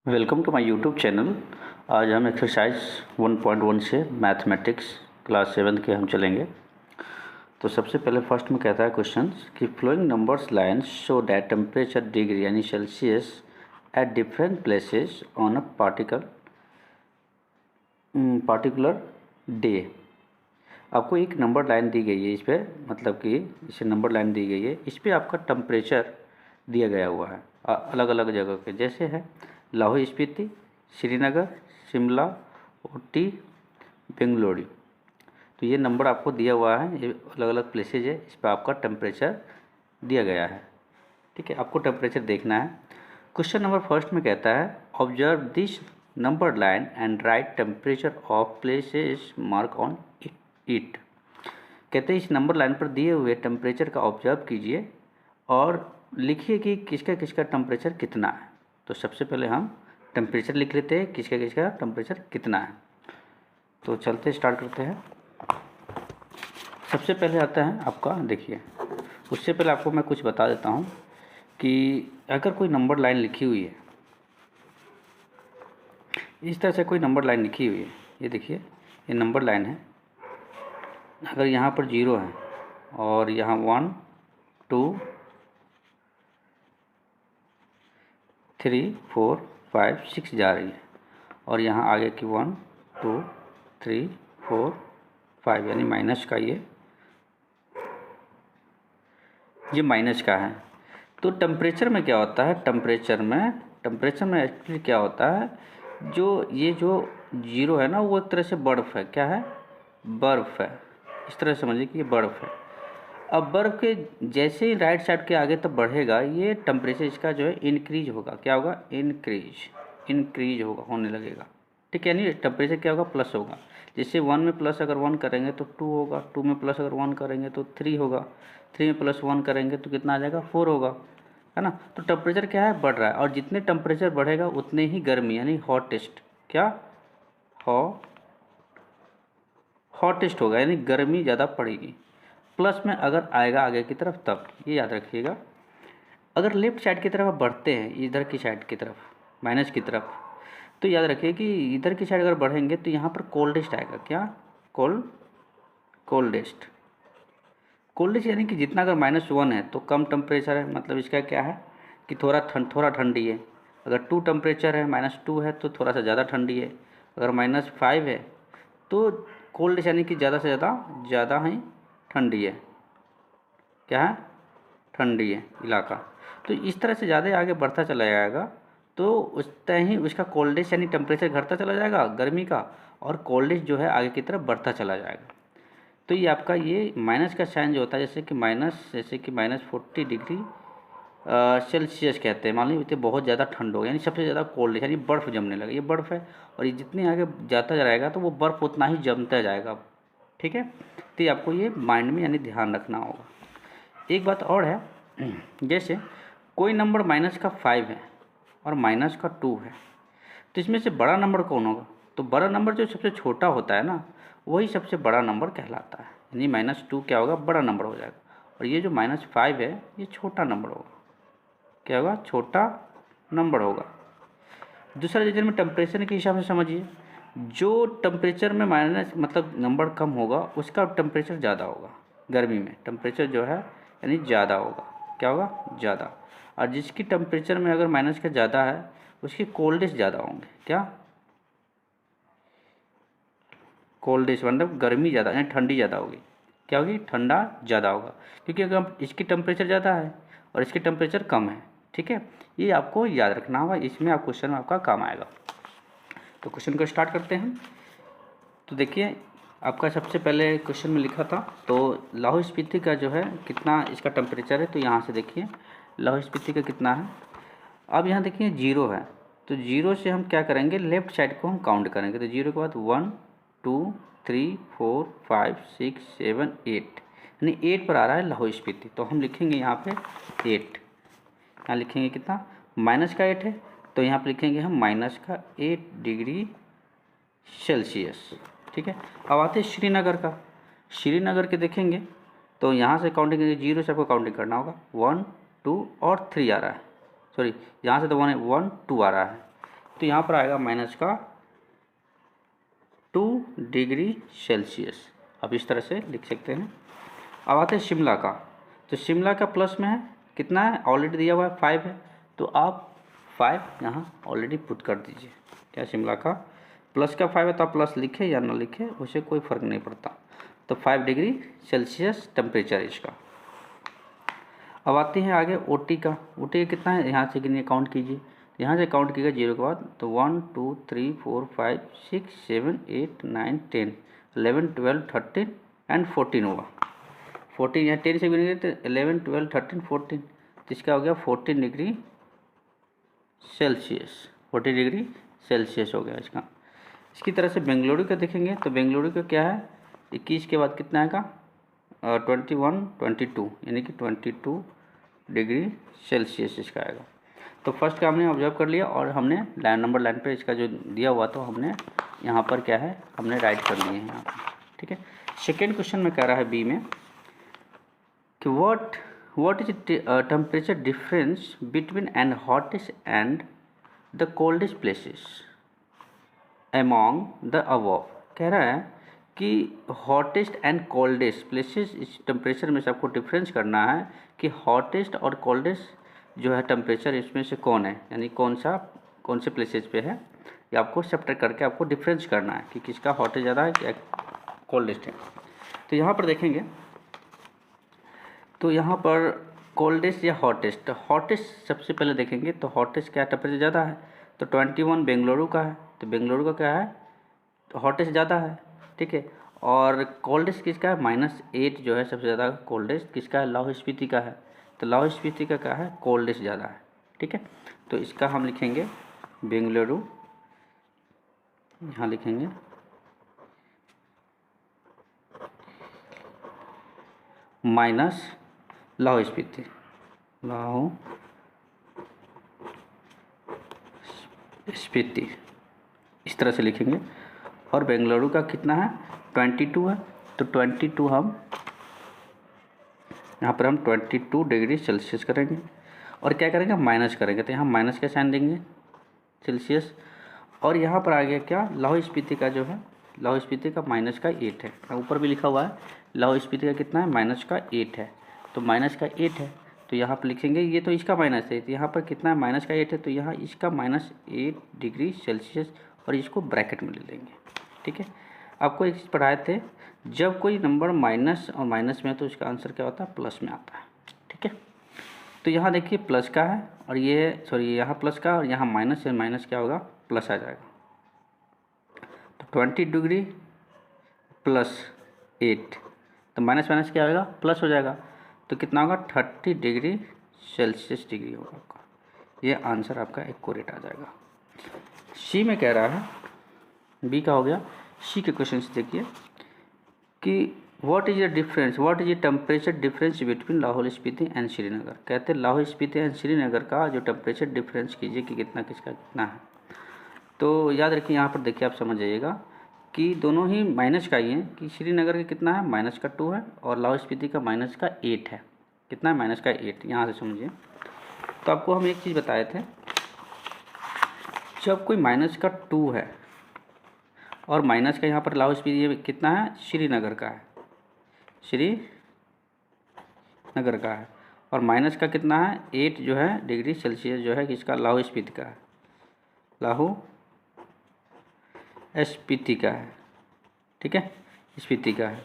Welcome to my YouTube channel. आज हम exercise 1.1 से मैथमेटिक्स क्लास 7 के हम चलेंगे। तो सबसे पहले फर्स्ट में कहता है क्वेश्चन कि flowing numbers lines show that temperature degree यानी Celsius at different places on a particular day. आपको एक नंबर लाइन दी गई है, इस पर मतलब कि इसे नंबर लाइन दी गई है, इस पर आपका टेम्परेचर दिया गया हुआ है अलग अलग जगह के, जैसे है लाहौल स्पीति, श्रीनगर, शिमला, ऊटी, बेंगलुरु। तो ये नंबर आपको दिया हुआ है, ये अलग अलग प्लेसेज है, इस पर आपका टेम्परेचर दिया गया है। ठीक है, आपको टेम्परेचर देखना है। क्वेश्चन नंबर फर्स्ट में कहता है observe this number line and right temperature of places mark on it. कहते हैं इस नंबर लाइन पर दिए हुए टेम्परेचर का ऑब्जर्व कीजिए और लिखिए कि किसका किसका टेम्परेचर कितना है। तो सबसे पहले हम टेम्परेचर लिख लेते हैं, किसका किसका टेम्परेचर कितना है। तो चलते स्टार्ट करते हैं। सबसे पहले आता है आपका, देखिए उससे पहले आपको मैं कुछ बता देता हूँ कि अगर कोई नंबर लाइन लिखी हुई है, इस तरह से कोई नंबर लाइन लिखी हुई है, ये देखिए ये नंबर लाइन है। अगर यहाँ पर 0 है और यहाँ 1 2 3 4 5 6 जा रही है और यहाँ आगे की 1 2 3 4 5 यानी माइनस का ये माइनस का है। तो टेम्परेचर में क्या होता है, टेम्परेचर में एक्चुअली क्या होता है, ये जो 0 है ना, वो एक तरह से बर्फ़ है। क्या है? बर्फ़ है। इस तरह समझिए कि ये बर्फ़ है। अब बर्फ़ के जैसे ही राइट साइड के आगे तब बढ़ेगा, ये टेम्परेचर इसका जो है इंक्रीज होगा। क्या होगा? इंक्रीज होगा, होने लगेगा। ठीक है, यानी टेम्परेचर क्या होगा? प्लस होगा। जैसे 1 में प्लस अगर 1 करेंगे तो 2 होगा, 2 में प्लस अगर 1 करेंगे तो 3 होगा, 3 में प्लस 1 करेंगे तो कितना आ जाएगा? 4 होगा, है ना। तो टेम्परेचर क्या है? बढ़ रहा है। और जितने टेम्परेचर बढ़ेगा उतने ही गर्मी यानी हॉटेस्ट, क्या हॉटेस्ट होगा, यानी गर्मी ज़्यादा पड़ेगी। प्लस में अगर आएगा आगे की तरफ तब, ये याद रखिएगा। अगर लेफ्ट साइड की तरफ आप बढ़ते हैं, इधर की साइड की तरफ, माइनस की तरफ, तो याद रखिए कि इधर की साइड अगर बढ़ेंगे तो यहाँ पर कोल्डेस्ट आएगा। क्या? कोल्डेस्ट यानी कि जितना अगर -1 है तो कम टेम्परेचर है, मतलब इसका क्या है कि थोड़ा ठंडी है। अगर 2 टेम्परेचर है, -2 है तो थोड़ा सा ज़्यादा ठंडी है। अगर -5 है तो कोल्डेस्ट यानी कि ज़्यादा से ज़्यादा ही ठंडी है। क्या है? ठंडी है इलाका। तो इस तरह से ज़्यादा आगे बढ़ता चला जाएगा तो उस तरह ही उसका कोल्डेस्ट यानी टेम्परेचर घटता चला जाएगा गर्मी का, और कोल्डेस्ट जो है आगे की तरफ बढ़ता चला जाएगा। तो ये आपका ये माइनस का साइन जो होता है, जैसे कि -40 डिग्री सेल्सियस कहते हैं। मान लीजिए बहुत ज़्यादा ठंड हो, यानी सबसे ज़्यादा कोल्ड यानी बर्फ़ जमने लगे। ये बर्फ़ है और ये जितने आगे जाता जाएगा तो वो बर्फ़ उतना ही जमता जाएगा। ठीक है, तो ये आपको ये माइंड में यानी ध्यान रखना होगा। एक बात और है, जैसे कोई नंबर -5 है और -2 है, तो इसमें से बड़ा नंबर कौन होगा? तो बड़ा नंबर जो सबसे छोटा होता है ना, वही सबसे बड़ा नंबर कहलाता है। यानी -2 क्या होगा? बड़ा नंबर हो जाएगा। और ये जो -5 है ये छोटा नंबर होगा। क्या होगा? छोटा नंबर होगा। दूसरा रीजन में टेम्परेचर के हिसाब से समझिए, जो टेम्परेचर में माइनस मतलब नंबर कम होगा उसका टेम्परेचर ज़्यादा होगा। गर्मी में टेम्परेचर जो है यानी ज़्यादा होगा। क्या होगा? ज़्यादा। और जिसकी टेम्परेचर में अगर माइनस का ज़्यादा है उसकी कोल्डेस्ट ज़्यादा होंगे। क्या? कोल्डेस्ट मतलब गर्मी ज़्यादा यानी ठंडी ज़्यादा होगी। क्या होगी? ठंडा ज़्यादा होगा, क्योंकि अगर इसकी टेम्परेचर ज़्यादा है और इसकी टेम्परेचर कम है। ठीक है, ये आपको याद रखना होगा, इसमें आप क्वेश्चन में आपका काम आएगा। तो क्वेश्चन को स्टार्ट करते हैं। तो देखिए आपका सबसे पहले क्वेश्चन में लिखा था, तो लाहौल स्पीति का जो है कितना इसका टेम्परेचर है, तो यहाँ से देखिए लाहौल स्पीति का कितना है। अब यहाँ देखिए 0 है, तो 0 से हम क्या करेंगे? लेफ्ट साइड को हम काउंट करेंगे। तो 0 के बाद 1 2 3 4 5 6 7 8 यानी 8 पर आ रहा है लाहौल स्पीति। तो हम लिखेंगे यहाँ पे 8। यहाँ लिखेंगे कितना? माइनस का 8 है, तो यहाँ पे लिखेंगे हम माइनस का 8 डिग्री सेल्सियस। ठीक है, अब आते हैं श्रीनगर का। श्रीनगर के देखेंगे तो यहाँ से काउंटिंग करेंगे, 0 से आपको काउंटिंग करना होगा। 1 2 और 3 आ रहा है, सॉरी यहाँ से तो 1 2 आ रहा है। तो यहाँ पर आएगा माइनस का 2 डिग्री सेल्सियस। अब इस तरह से लिख सकते हैं। अब आते हैं शिमला का। तो शिमला का प्लस में है, कितना है ऑलरेडी दिया हुआ है 5 है, तो आप 5 यहाँ ऑलरेडी पुट कर दीजिए। क्या शिमला का प्लस का 5 है तो आप प्लस लिखे या ना लिखे उसे कोई फ़र्क नहीं पड़ता। तो 5 डिग्री सेल्सियस टेम्परेचर इसका। अब आते हैं आगे ओटी का। ओटी कितना है यहाँ से गिनिए, काउंट कीजिए। यहाँ से काउंट कीजिएगा 0 के बाद, तो 1 2 3 4 5 6 7 8 9 10 11 12 13 एंड 14 होगा। 14 यहाँ 10 से गिनेंगे तो 11 12 13 14, तो इसका हो गया 14 डिग्री सेल्सियस। 14 डिग्री सेल्सियस हो गया इसका। इसकी तरह से बेंगलुरु का देखेंगे तो बेंगलुरु का क्या है, 21 के बाद कितना आएगा 21 22, यानी कि 22 डिग्री सेल्सियस इसका आएगा। तो फर्स्ट का हमने ऑब्जर्व कर लिया और हमने लाइन पे इसका जो दिया हुआ तो हमने यहाँ पर क्या है हमने राइट कर लिए हैं यहाँ पर। ठीक है। सेकेंड क्वेश्चन में कह रहा है बी में कि what is temperature difference between and hottest and the coldest places among the above. कह रहा है कि हॉटेस्ट एंड कोल्डेस्ट प्लेसेस, इस टेम्परेचर में से आपको डिफरेंस करना है कि हॉटेस्ट और कोल्डेस्ट जो है टेम्परेचर इसमें से कौन है, यानी कौन से प्लेसेस पे है, ये आपको सेपरेट करके आपको डिफरेंस करना है कि किसका हॉटेस्ट ज़्यादा है या कोल्डेस्ट है। तो यहाँ पर देखेंगे तो यहाँ पर कोल्डेस्ट या हॉटेस्ट, हॉटेस्ट सबसे पहले देखेंगे तो हॉटेस्ट क्या टेम्परेचर ज़्यादा है, तो 21 बेंगलुरु का है, तो बेंगलुरु का क्या है तो हॉटेस्ट ज़्यादा है। ठीक है। और कोल्डेस्ट किसका है -8 जो है सबसे ज़्यादा कोल्डेस्ट किसका है, लाहौल स्पीति का है, तो लाहौल स्पीति का क्या है कोल्डेस्ट ज़्यादा है। ठीक है। तो इसका हम लिखेंगे बेंगलुरु, यहाँ लिखेंगे माइनस लाहौल स्पीति, लाहौल स्पीति इस तरह से लिखेंगे। और बेंगलुरु का कितना है 22 है, तो 22 हम यहाँ पर हम 22 डिग्री सेल्सियस करेंगे और क्या करेंगे माइनस करेंगे, तो यहाँ माइनस का साइन देंगे सेल्सियस। और यहाँ पर आ गया क्या लाहौल स्पीति का जो है लाहौल स्पीति का -8 है, ऊपर भी लिखा हुआ है लाहौल स्पीति का कितना है -8 है, तो -8 है तो यहाँ पर लिखेंगे ये तो इसका माइनस है, तो यहाँ पर कितना है -8 है, तो यहाँ इसका -8 डिग्री सेल्सियस और इसको ब्रैकेट में ले लेंगे। ठीक है। आपको एक चीज़ पढ़ाए थे, जब कोई नंबर माइनस और माइनस में है तो उसका आंसर क्या होता है प्लस में आता है। ठीक है। तो यहाँ देखिए प्लस का है और ये सॉरी यहाँ प्लस का और यहाँ माइनस है, माइनस क्या होगा प्लस आ जाएगा, तो 20 डिग्री +8, तो माइनस माइनस क्या होगा प्लस हो जाएगा, तो कितना होगा 30 डिग्री सेल्सियस डिग्री होगा आपका। ये आंसर आपका एक्यूरेट आ जाएगा। सी में कह रहा है, बी का हो गया। सी के क्वेश्चन से देखिए कि what is the temperature difference between Lahaul Spiti and Srinagar. कहते हैं लाहौल स्पीति एंड श्रीनगर का जो टेम्परेचर डिफरेंस कीजिए कि कितना किसका कितना है। तो याद रखिए यहाँ पर देखिए आप समझ जाइएगा कि दोनों ही माइनस का ही है, कि श्रीनगर का कितना है -2 है और लाहौल स्पीति का -8 है। कितना है -8, यहाँ से समझिए। तो आपको हम एक चीज़ बताए थे, जब कोई -2 है और माइनस का यहाँ पर लाहौल स्पीति कितना है श्रीनगर का है, श्रीनगर का है, और माइनस का कितना है 8 जो है डिग्री सेल्सियस जो है किसका लाहौल स्पीति का है, लाहौल स्पीति का है। ठीक है, स्पीति का है।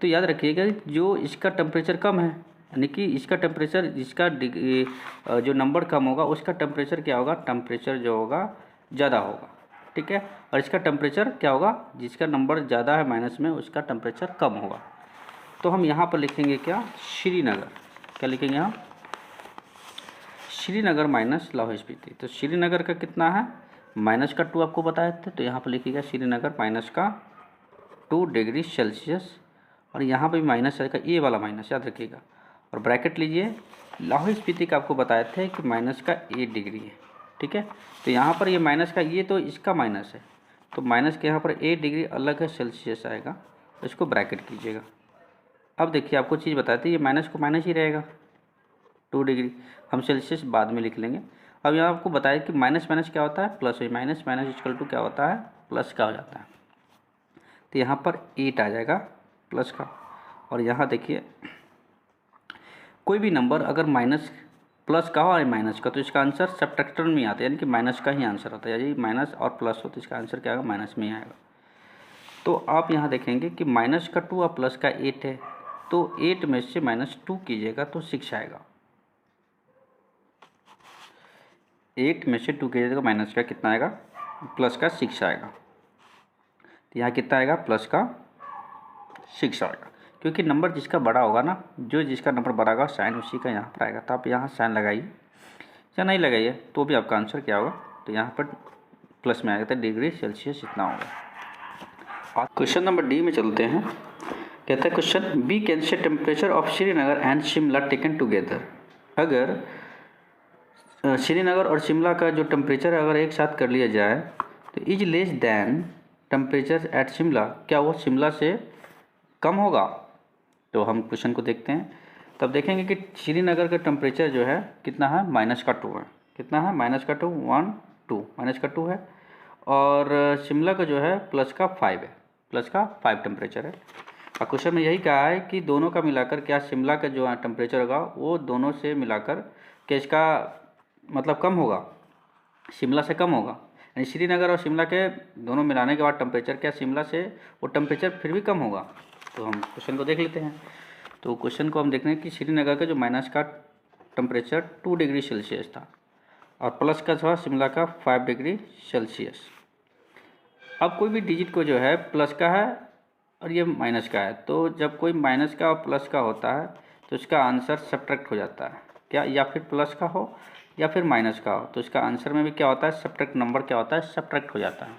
तो याद रखिएगा जो इसका टेम्परेचर कम है, यानी कि इसका टेम्परेचर जिसका जो नंबर कम होगा उसका टेम्परेचर क्या होगा, टेम्परेचर जो होगा ज़्यादा होगा। ठीक है। और इसका टेम्परेचर क्या होगा, जिसका नंबर ज़्यादा है माइनस में उसका टेम्परेचर कम होगा। तो हम यहाँ पर लिखेंगे क्या श्रीनगर, क्या लिखेंगे हम श्रीनगर माइनस लाहौल स्पीति। तो श्रीनगर का कितना है -2 आपको बताए थे, तो यहाँ पर लिखिएगा श्रीनगर -2 डिग्री सेल्सियस, और यहाँ पर भी माइनस आएगा, ये वाला माइनस याद रखिएगा, और ब्रैकेट लीजिए। लाहौल स्पीति का आपको बताए थे कि -8 डिग्री है। ठीक है। तो यहाँ पर ये माइनस का ये तो इसका माइनस है, तो माइनस के यहाँ पर 8 डिग्री अलग है सेल्सियस आएगा, इसको ब्रैकेट कीजिएगा। अब देखिए आपको चीज़ बताते हैं, ये माइनस को माइनस ही रहेगा 2 डिग्री, हम सेल्सियस बाद में लिख लेंगे। अब यहाँ आपको बताया कि माइनस माइनस क्या होता है प्लस, हुई माइनस माइनस इक्वल टू क्या होता है प्लस का हो जाता है। तो यहाँ पर 8 आ जाएगा प्लस का। और यहाँ देखिए कोई भी नंबर अगर माइनस प्लस का हो और माइनस का तो इसका आंसर सब्ट्रैक्टर में आता है, यानी कि माइनस का ही आंसर होता है। यदि माइनस और प्लस हो तो इसका आंसर क्या आएगा माइनस में ही आएगा। तो आप यहाँ देखेंगे कि माइनस का 2 और प्लस का 8 है, तो 8 में से -2 कीजिएगा तो 6 आएगा। 8 में से 2 कीजिएगा माइनस का कितना आएगा प्लस का 6 आएगा। तो यहाँ कितना आएगा प्लस का 6 आएगा, क्योंकि नंबर जिसका बड़ा होगा ना, जो जिसका नंबर बड़ा होगा साइन उसी का यहाँ पर आएगा। तो आप यहाँ साइन लगाइए या नहीं लगाइए तो भी आपका आंसर क्या होगा, तो यहाँ पर प्लस में आएगा। तो डिग्री सेल्सियस इतना होगा। क्वेश्चन नंबर डी में चलते हैं। कहता है question B can say temperature of Srinagar and Shimla taken together. अगर श्रीनगर और शिमला का जो टेम्परेचर अगर एक साथ कर लिया जाए तो is less than temperature at Shimla, क्या वो शिमला से कम होगा। तो हम क्वेश्चन को देखते हैं, तब देखेंगे कि श्रीनगर का टेम्परेचर जो है कितना है -2 है। कितना है -2 1 2 -2 है, और शिमला का जो है +5 है, +5 टेम्परेचर है। और क्वेश्चन में यही कहा है कि दोनों का मिलाकर क्या शिमला का जो टेम्परेचर होगा वो दोनों से मिलाकर क्या इसका मतलब कम होगा, शिमला से कम होगा। यानी श्रीनगर और शिमला के दोनों मिलाने के बाद टेम्परेचर क्या शिमला से वो टेम्परेचर फिर भी कम होगा। तो हम क्वेश्चन को देख लेते हैं। तो क्वेश्चन को हम देख रहे हैं कि श्रीनगर का जो माइनस का टेम्परेचर 2 डिग्री सेल्सियस था और प्लस का था शिमला का 5 डिग्री सेल्सियस। अब कोई भी डिजिट को जो है प्लस का है और ये माइनस का है, तो जब कोई माइनस का और प्लस का होता है तो इसका आंसर सब्ट्रैक्ट हो जाता है क्या, या फिर प्लस का हो या फिर माइनस का हो तो इसका आंसर में भी क्या होता है सब्ट्रैक्ट, नंबर क्या होता है सब्ट्रैक्ट हो जाता है।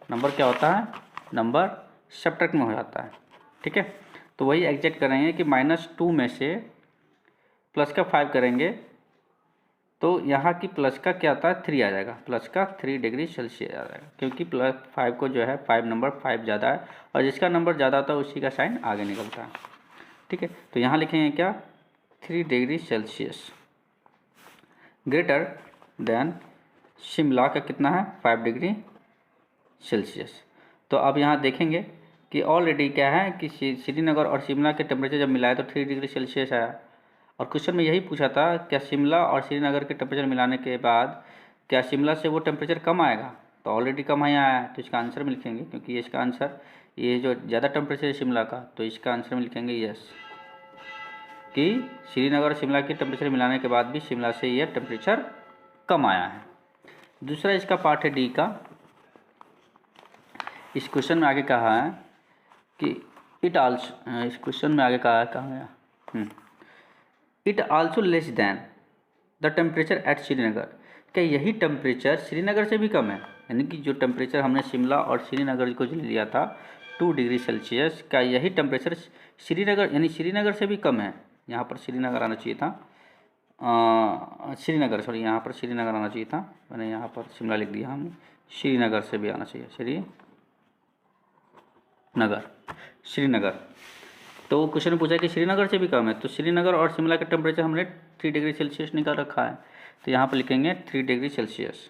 नंबर क्या होता है, नंबर सब्ट्रैक्ट में हो जाता है। ठीक है, तो वही एग्जैक्ट करेंगे कि -2 में से प्लस का 5 करेंगे तो यहाँ की प्लस का क्या आता है 3 आ जाएगा, प्लस का 3 डिग्री सेल्सियस आ जाएगा, क्योंकि +5 को जो है 5 नंबर 5 ज़्यादा है और जिसका नंबर ज़्यादा होता है उसी का साइन आगे निकलता है। ठीक है, तो यहाँ लिखेंगे क्या 3 degree Celsius greater than Shimla का कितना है 5 डिग्री सेल्सियस। तो अब यहाँ देखेंगे कि ऑलरेडी क्या है कि श्रीनगर और शिमला के टेम्परेचर जब मिलाए तो 3 डिग्री सेल्सियस आया, और क्वेश्चन में यही पूछा था क्या शिमला और श्रीनगर के टेम्परेचर मिलाने के बाद क्या शिमला से वो टेम्परेचर कम आएगा, तो ऑलरेडी कम ही आया है तो इसका आंसर में लिखेंगे, क्योंकि इसका आंसर ये जो ज़्यादा टेम्परेचर है शिमला का तो इसका आंसर में लिखेंगे यस, कि श्रीनगर और शिमला के टेम्परेचर मिलाने के बाद भी शिमला से यह टेम्परेचर कम आया है। दूसरा इसका पार्ट है डी का। इस क्वेश्चन में आगे कहा है कि इट आल्सो, इस क्वेश्चन में आगे कहा है कहाँ गया, it also less than the temperature at Srinagar, क्या यही टेम्परेचर श्रीनगर से भी कम है। यानी कि जो टेम्परेचर हमने शिमला और श्रीनगर को जो लिया था 2 डिग्री सेल्सियस, का यही टेम्परेचर श्रीनगर यानी श्रीनगर से भी कम है। यहाँ पर श्रीनगर आना चाहिए था, श्रीनगर सॉरी यहाँ पर श्रीनगर आना चाहिए था, मैंने यहाँ पर शिमला लिख दिया हमने, श्रीनगर से भी आना चाहिए श्रीनगर। तो क्वेश्चन में पूछा कि श्रीनगर से भी कम है, तो श्रीनगर और शिमला का टेम्परेचर हमने 3 डिग्री सेल्सियस निकाल रखा है, तो यहाँ पर लिखेंगे 3 डिग्री सेल्सियस।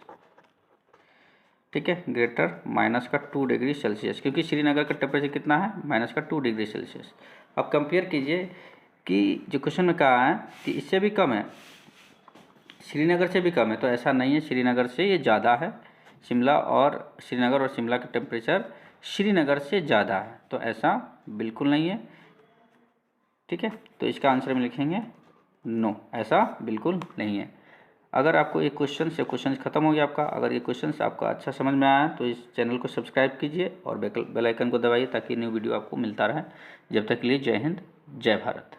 ठीक है, ग्रेटर माइनस का 2 डिग्री सेल्सियस, क्योंकि श्रीनगर का टेम्परेचर कितना है -2 डिग्री सेल्सियस। अब कंपेयर कीजिए कि जो क्वेश्चन में कहा है कि इससे भी कम है, श्रीनगर से भी कम है, तो ऐसा नहीं है, श्रीनगर से ये ज़्यादा है। श्रीनगर और शिमला का टेम्परेचर श्रीनगर से ज़्यादा है, तो ऐसा बिल्कुल नहीं है। ठीक है, तो इसका आंसर में लिखेंगे नो, ऐसा बिल्कुल नहीं है। अगर आपको ये क्वेश्चन खत्म हो गया आपका, अगर ये क्वेश्चन आपका अच्छा समझ में आया तो इस चैनल को सब्सक्राइब कीजिए और बेल आइकन को दबाइए ताकि न्यू वीडियो आपको मिलता रहे। जब तक के लिए जय हिंद, जय भारत।